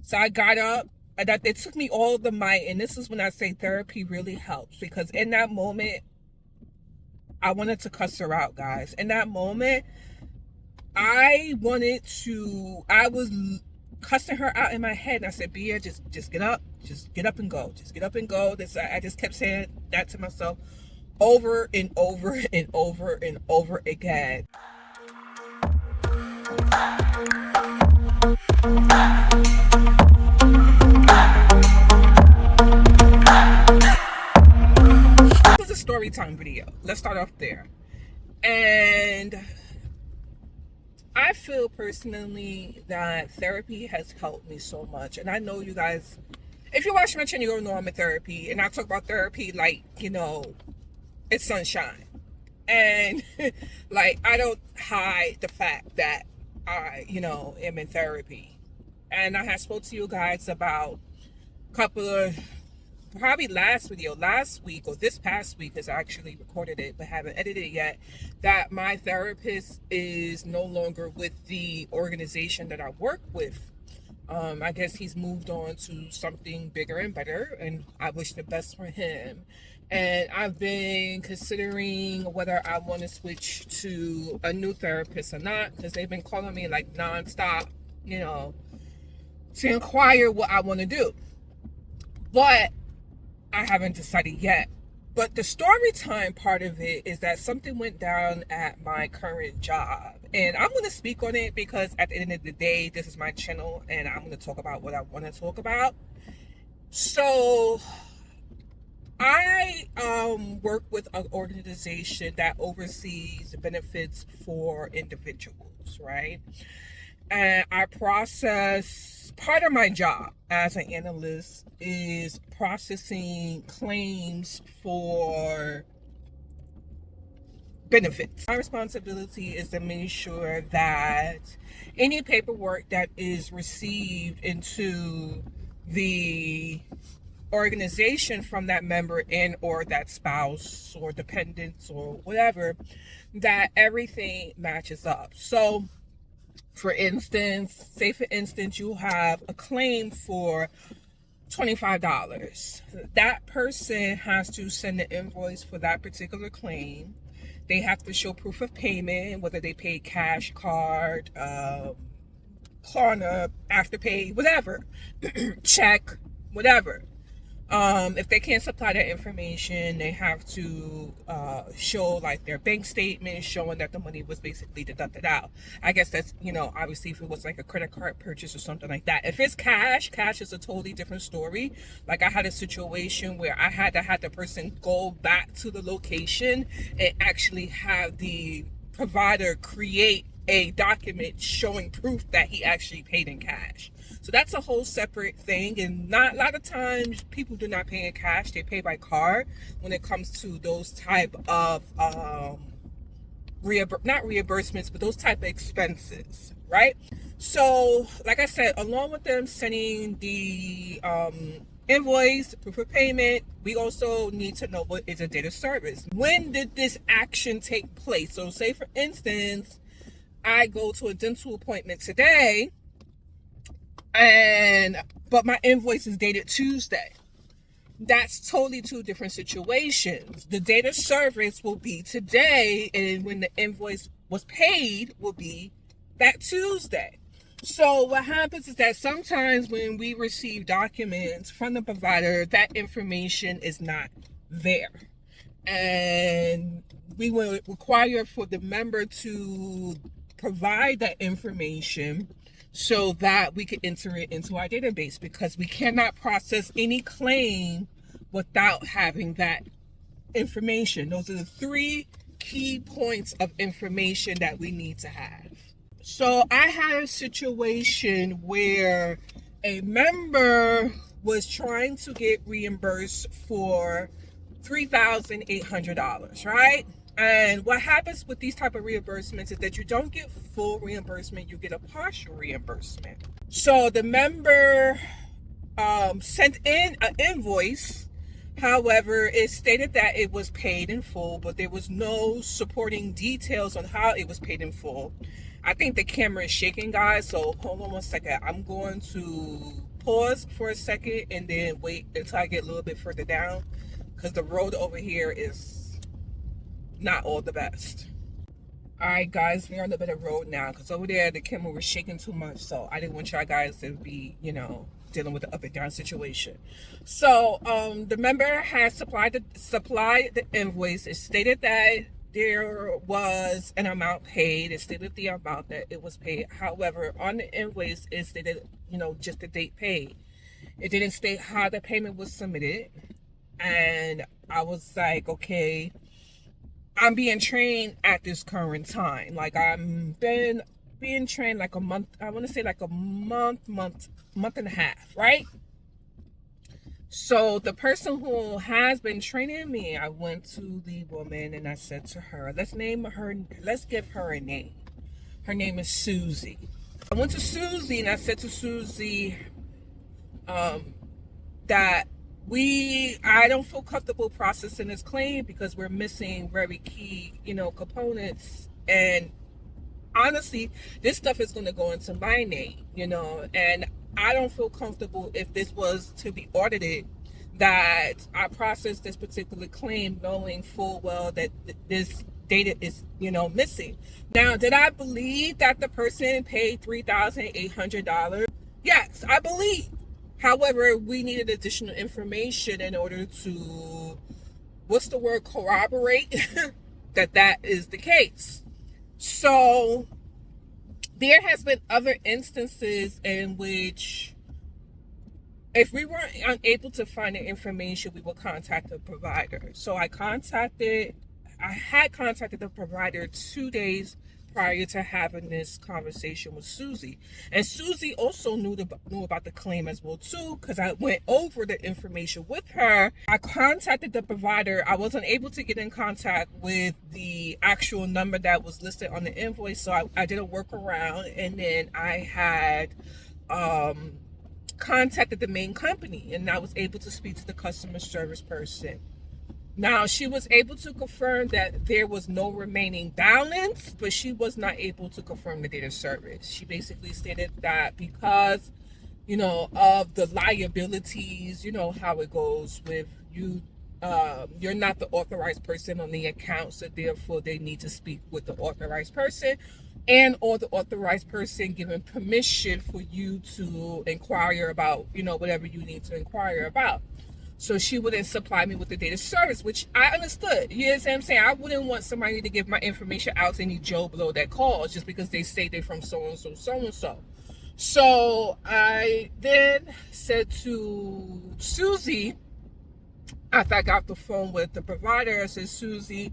So I got up, and it took me all the might. And this is when I say therapy really helps, because in that moment, I wanted to cuss her out, guys. In that moment, I was cussing her out in my head. And I said, Bia, just get up. Just get up and go. Just get up and go. I just kept saying that to myself over and over and over and over again. This was a story time video. Let's start off there. And I feel personally that therapy has helped me so much. And I know you guys, if you watch my channel, you'll know I'm in therapy. And I talk about therapy like, it's sunshine. And like, I don't hide the fact that I, am in therapy. And I had spoke to you guys about a couple of, probably last week or this past week, because I actually recorded it but haven't edited it yet, that my therapist is no longer with the organization that I work with. I guess he's moved on to something bigger and better, and I wish the best for him. And I've been considering whether I want to switch to a new therapist or not, because they've been calling me like nonstop, to inquire what I want to do. But I haven't decided yet. But the story time part of it is that something went down at my current job. And I'm going to speak on it because at the end of the day, this is my channel and I'm going to talk about what I want to talk about. So I work with an organization that oversees benefits for individuals, right? And I process, part of my job as an analyst is processing claims for benefits. My responsibility is to make sure that any paperwork that is received into the organization from that member and or that spouse or dependents or whatever, that everything matches up. So for instance, you have a claim for $25. That person has to send the invoice for that particular claim. They have to show proof of payment, whether they paid cash, card, Klarna, Afterpay, whatever, check, whatever. If they can't supply that information, they have to show like their bank statement showing that the money was basically deducted out. I guess that's, obviously if it was like a credit card purchase or something like that. If it's cash is a totally different story. Like I had a situation where I had to have the person go back to the location and actually have the provider create a document showing proof that he actually paid in cash. So that's a whole separate thing, and not a lot of times people do not pay in cash, they pay by card when it comes to those type of not reimbursements, but those type of expenses, right? So like I said, along with them sending the invoice, proof of payment, we also need to know what is a date of service. When did this action take place? So say for instance, I go to a dental appointment today, but my invoice is dated Tuesday. That's totally two different situations. The date of service will be today, and when the invoice was paid will be that Tuesday. So what happens is that sometimes when we receive documents from the provider, that information is not there. And we will require for the member to provide that information so that we can enter it into our database, because we cannot process any claim without having that information. Those are the three key points of information that we need to have. So I had a situation where a member was trying to get reimbursed for $3,800, right? And what happens with these type of reimbursements is that you don't get full reimbursement, you get a partial reimbursement. So the member sent in an invoice. However, it stated that it was paid in full, but there was no supporting details on how it was paid in full. I think the camera is shaking, guys, so hold on one second. I'm going to pause for a second and then wait until I get a little bit further down, because the road over here is not all the best. All right, guys, we're on the better road now, because over there the camera was shaking too much, so I didn't want y'all guys to be, dealing with the up and down situation. So the member has supplied the invoice. It stated that there was an amount paid. It stated the amount that it was paid. However, on the invoice it stated, just the date paid. It didn't state how the payment was submitted. And I was like, okay, I'm being trained at this current time. Like, I'm been being trained like a month. I want to say like a month and a half, right? So the person who has been training me, I went to the woman and I said to her, let's give her a name. Her name is Susie. I went to Susie and I said to Susie that I don't feel comfortable processing this claim because we're missing very key, components. And honestly, this stuff is going to go into my name, and I don't feel comfortable if this was to be audited that I process this particular claim knowing full well that this data is, missing. Now, did I believe that the person paid $3,800? Yes, I believe. However, we needed additional information in order to, corroborate that is the case. So there has been other instances in which if we weren't unable to find the information, we would contact the provider. So I had contacted the provider 2 days prior to having this conversation with Susie. And Susie also knew about the claim as well too, because I went over the information with her. I contacted the provider. I wasn't able to get in contact with the actual number that was listed on the invoice, so I did a workaround, and then I had contacted the main company, and I was able to speak to the customer service person. Now, she was able to confirm that there was no remaining balance, but she was not able to confirm the data service. She basically stated that because, of the liabilities, how it goes with you, you're not the authorized person on the account, so therefore they need to speak with the authorized person, and or the authorized person giving permission for you to inquire about, whatever you need to inquire about. So she wouldn't supply me with the data service, which I understood. You know what I'm saying? I wouldn't want somebody to give my information out to any Joe Blow that calls just because they say they're from so-and-so, so-and-so. So I then said to Susie, after I got the phone with the provider, I said, Susie,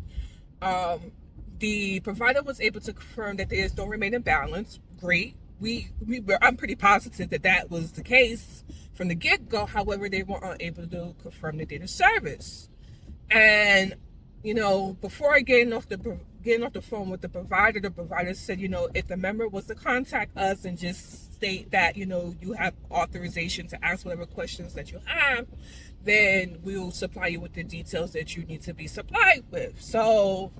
the provider was able to confirm that there is no remaining balance. Great. I'm pretty positive that was the case from the get-go. However, they were unable to confirm the data service. And before getting off the phone with the provider said, if the member was to contact us and just state that you have authorization to ask whatever questions that you have, then we'll supply you with the details that you need to be supplied with. So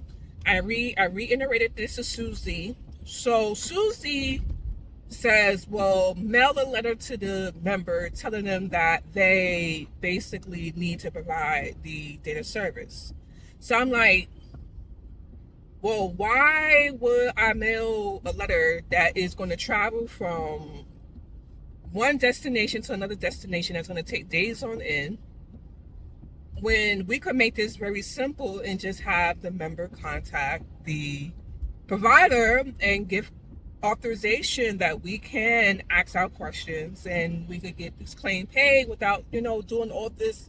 I reiterated this to Susie. So Susie says, well, mail a letter to the member telling them that they basically need to provide the data service. So I'm like, well, why would I mail a letter that is going to travel from one destination to another destination that's going to take days on end, when we could make this very simple and just have the member contact the provider and give authorization that we can ask our questions and we could get this claim paid without, doing all this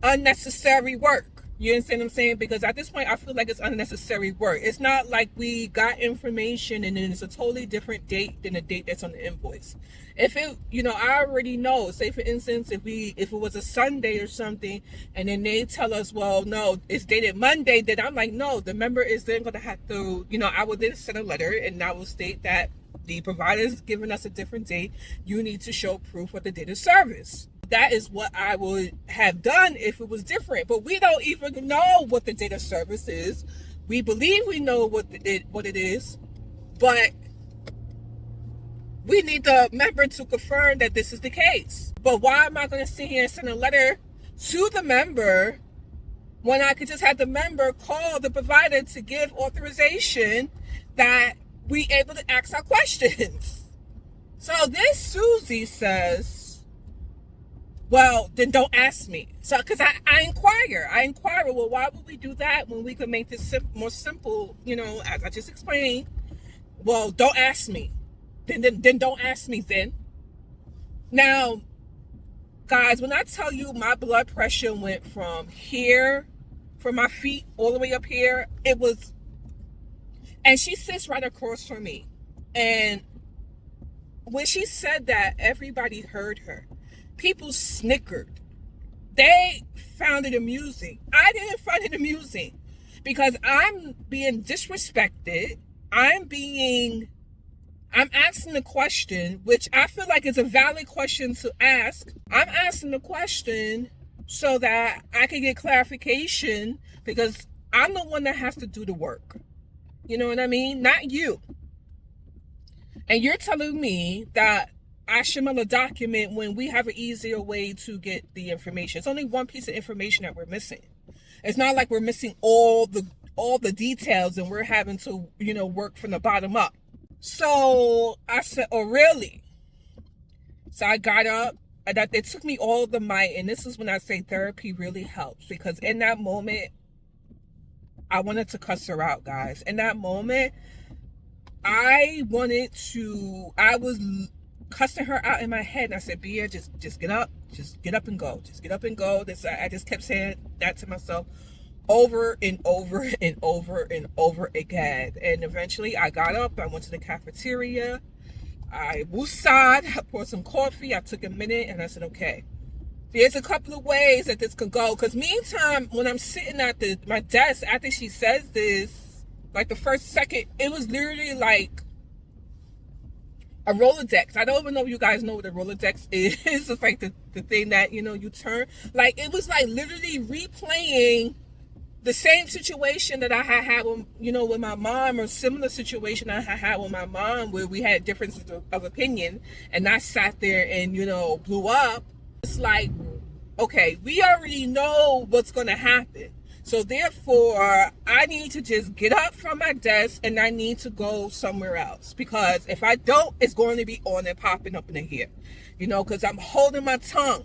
unnecessary work. You understand what I'm saying? Because at this point, I feel like it's unnecessary work. It's not like we got information and then it's a totally different date than the date that's on the invoice. If it, I already know, say for instance, if it was a Sunday or something, and then they tell us, well, no, it's dated Monday, then I'm like, no, the member is then going to have to, I would then send a letter and I will state that the provider is giving us a different date. You need to show proof of the data service. That is what I would have done if it was different. But we don't even know what the data service is. We believe we know what it is, but we need the member to confirm that this is the case. But why am I going to sit here and send a letter to the member when I could just have the member call the provider to give authorization that we able to ask our questions? So this Susie says, well, then don't ask me. So, because I inquire, well, why would we do that when we could make this more simple, as I just explained? Well, don't ask me. Then don't ask me then. Now, guys, when I tell you my blood pressure went from here, from my feet all the way up here, and she sits right across from me. And when she said that, everybody heard her. People snickered. They found it amusing. I didn't find it amusing because I'm being disrespected. I'm asking the question, which I feel like is a valid question to ask. I'm asking the question so that I can get clarification because I'm the one that has to do the work. You know what I mean? Not you. And you're telling me that I should mail a document when we have an easier way to get the information. It's only one piece of information that we're missing. It's not like we're missing all the details and we're having to, work from the bottom up. So I said, oh, really? So I got up. It took me all the might. And this is when I say therapy really helps. Because in that moment, I wanted to cuss her out, guys. In that moment, I was cussing her out in my head. And I said, Bia, just get up. Just get up and go. Just get up and go. I just kept saying that to myself over and over and over and over again. And eventually I got up. I went to the cafeteria. I woosad. I poured some coffee. I took a minute and I said, okay, there's a couple of ways that this could go. Because meantime, when I'm sitting at my desk after she says this, like the first second, it was literally like a Rolodex. I don't even know if you guys know what a Rolodex is. It's like the thing that, you turn. Like, it was like literally replaying the same situation that I had with, with my mom, or similar situation I had with my mom where we had differences of opinion and I sat there and, blew up. It's like, okay, we already know what's going to happen. So therefore, I need to just get up from my desk and I need to go somewhere else. Because if I don't, it's going to be on and popping up in the here. Because I'm holding my tongue.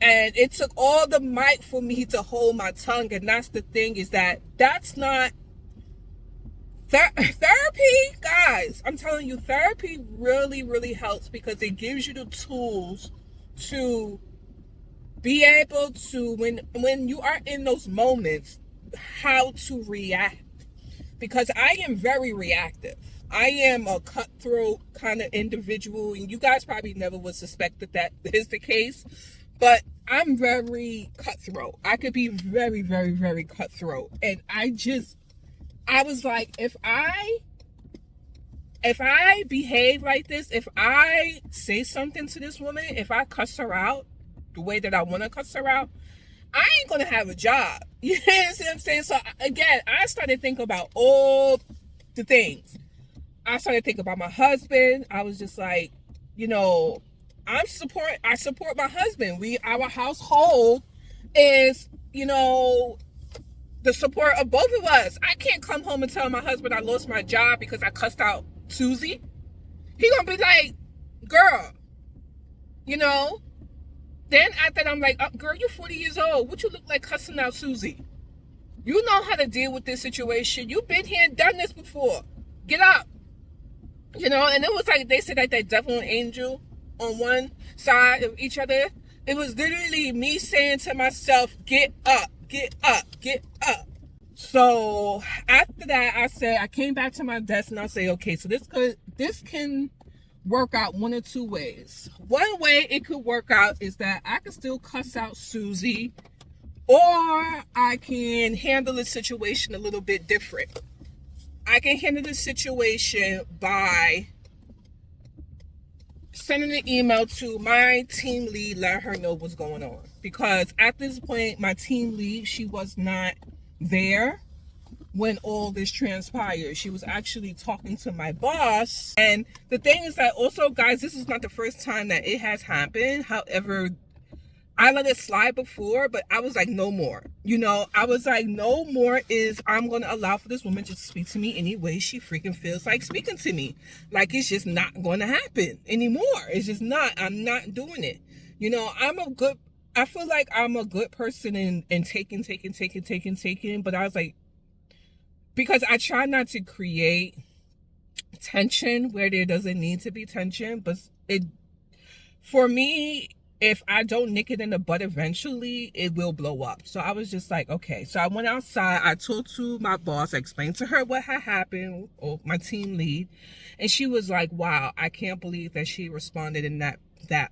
And it took all the might for me to hold my tongue. And that's the thing, is that's not therapy, guys. I'm telling you, therapy really, really helps because it gives you the tools to be able to, when you are in those moments, how to react. Because I am very reactive. I am a cutthroat kind of individual. And you guys probably never would suspect that is the case. But I'm very cutthroat. I could be very, very, very cutthroat. And I was like, if I behave like this, if I say something to this woman, if I cuss her out the way that I want to cuss her out, I ain't going to have a job. You know what I'm saying? So again, I started thinking about all the things. I started thinking about my husband. I was just like, I support my husband. Our household is, the support of both of us. I can't come home and tell my husband I lost my job because I cussed out Susie. He gonna be like, girl, Then after that, I'm like, oh, girl, you're 40 years old. What you look like cussing out Susie? You know how to deal with this situation. You've been here and done this before. Get up. And it was like they said like that devil and angel on one side of each other. It was literally me saying to myself, get up, get up, get up. So after that, I came back to my desk and I say, okay, so this can work out one or two ways. One way it could work out is that I can still cuss out Susie, or I can handle the situation a little bit different. I can handle the situation by sending an email to my team lead, let her know what's going on. Because at this point, my team lead, she was not there. when all this transpired. She was actually talking to my boss. And the thing is that also, guys, this is not the first time that it has happened. However, I let it slide before, but I was like, no more. I was like, no more is I'm going to allow for this woman to speak to me any way she freaking feels like speaking to me. Like, it's just not going to happen anymore. It's just not. I'm not doing it. I feel like I'm a good person in taking. But I was like, because I try not to create tension where there doesn't need to be tension. But for me, if I don't nick it in the butt eventually, it will blow up. So I was just like, okay. So I went outside. I talked to my boss. I explained to her what had happened, or my team lead. And she was like, wow, I can't believe that she responded in that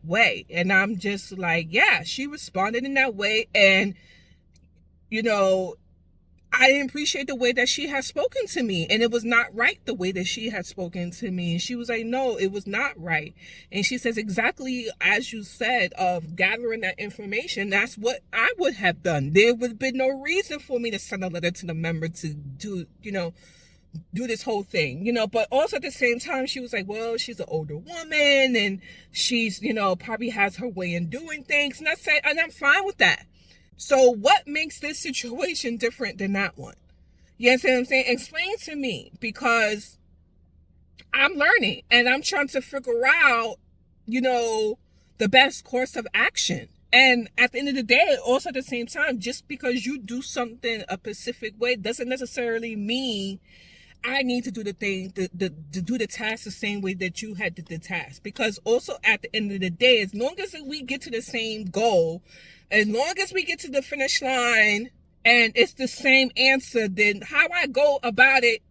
way. And I'm just like, yeah, she responded in that way. And, I didn't appreciate the way that she had spoken to me, and it was not right the way that she had spoken to me. And she was like, no, it was not right. And she says, exactly as you said, of gathering that information, that's what I would have done. There would have been no reason for me to send a letter to the member to do this whole thing, but also at the same time, she was like, well, she's an older woman and she's, probably has her way in doing things. And I'm fine with that. So what makes this situation different than that one? You see what I'm saying? Explain to me, because I'm learning and I'm trying to figure out, the best course of action. And at the end of the day, also at the same time, just because you do something a specific way doesn't necessarily mean I need to do the thing, to do the task the same way that you had to the task. Because also at the end of the day, as long as we get to the same goal, as long as we get to the finish line and it's the same answer, then how I go about it,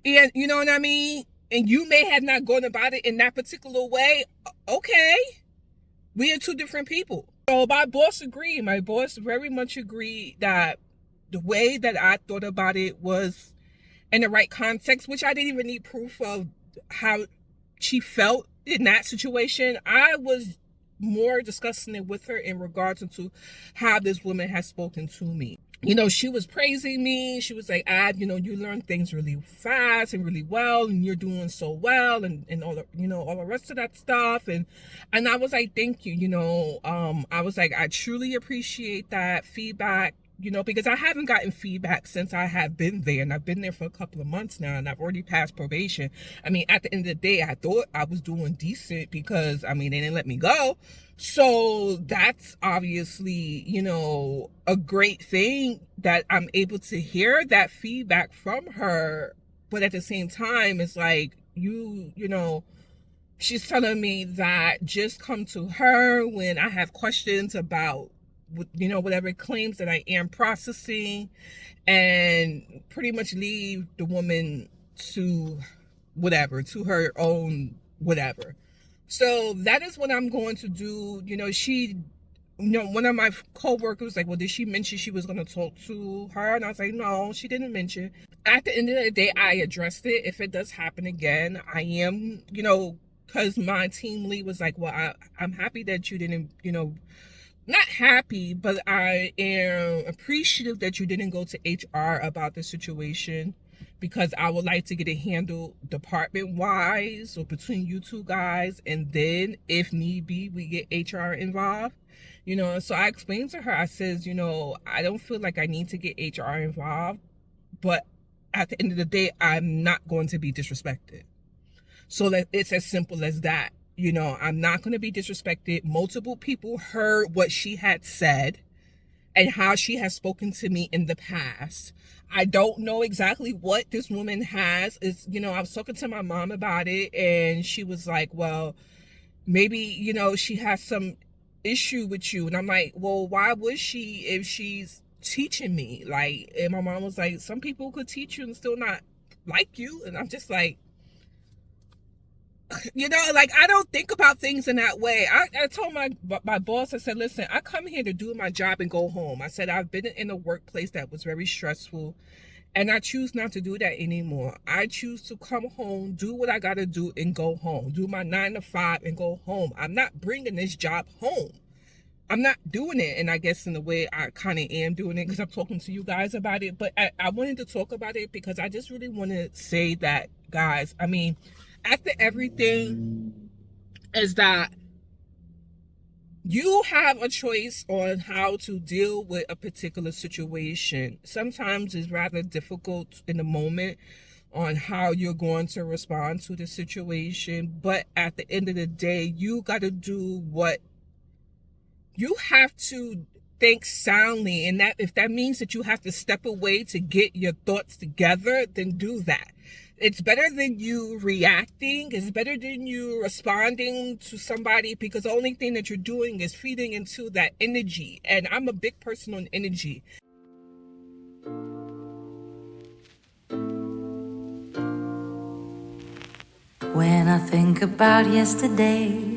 and you know what I mean? And you may have not gone about it in that particular way. Okay. We are two different people. So my boss agreed. My boss very much agreed that the way that I thought about it was in the right context, which I didn't even need proof of how she felt in that situation. I was more discussing it with her in regards to how this woman has spoken to me. She was praising me. She was like, you learn things really fast and really well, and you're doing so well, and all the, all the rest of that stuff. And I was like, thank you. I was like, I truly appreciate that feedback. Because I haven't gotten feedback since I have been there, and I've been there for a couple of months now, and I've already passed probation. I mean, at the end of the day, I thought I was doing decent because, they didn't let me go. So that's obviously, a great thing that I'm able to hear that feedback from her. But at the same time, it's like, she's telling me that just come to her when I have questions about whatever claims that I am processing, and pretty much leave the woman to her own whatever. So that is what I'm going to do. One of my co-workers was like, well, did she mention she was going to talk to her? And I was like, no, she didn't mention. At the end of the day, I addressed it. If it does happen again, I am, because my team lead was like, well, I'm happy that you didn't, not happy, but I am appreciative that you didn't go to HR about the situation, because I would like to get it handled department-wise or between you two guys, and then if need be, we get HR involved. So I explained to her, I says, I don't feel like I need to get HR involved, but at the end of the day, I'm not going to be disrespected. So that it's as simple as that. I'm not going to be disrespected. Multiple people heard what she had said and how she has spoken to me in the past. I don't know exactly what this woman has. I was talking to my mom about it, and she was like, well, maybe, she has some issue with you. And I'm like, well, why would she if she's teaching me? Like, and my mom was like, some people could teach you and still not like you. And I'm just like, I don't think about things in that way. I told my boss, I said, listen, I come here to do my job and go home. I said, I've been in a workplace that was very stressful, and I choose not to do that anymore. I choose to come home, do what I got to do, and go home. Do my 9 to 5 and go home. I'm not bringing this job home. I'm not doing it. And I guess in a way I kind of am doing it because I'm talking to you guys about it. But I wanted to talk about it because I just really want to say that, guys, I mean, after everything is that you have a choice on how to deal with a particular situation. Sometimes it's rather difficult in the moment on how you're going to respond to the situation. But at the end of the day, you got to do what you have to think soundly. And that if that means that you have to step away to get your thoughts together, then do that. It's better than you reacting. It's better than you responding to somebody, because the only thing that you're doing is feeding into that energy. And I'm a big person on energy. When I think about yesterday,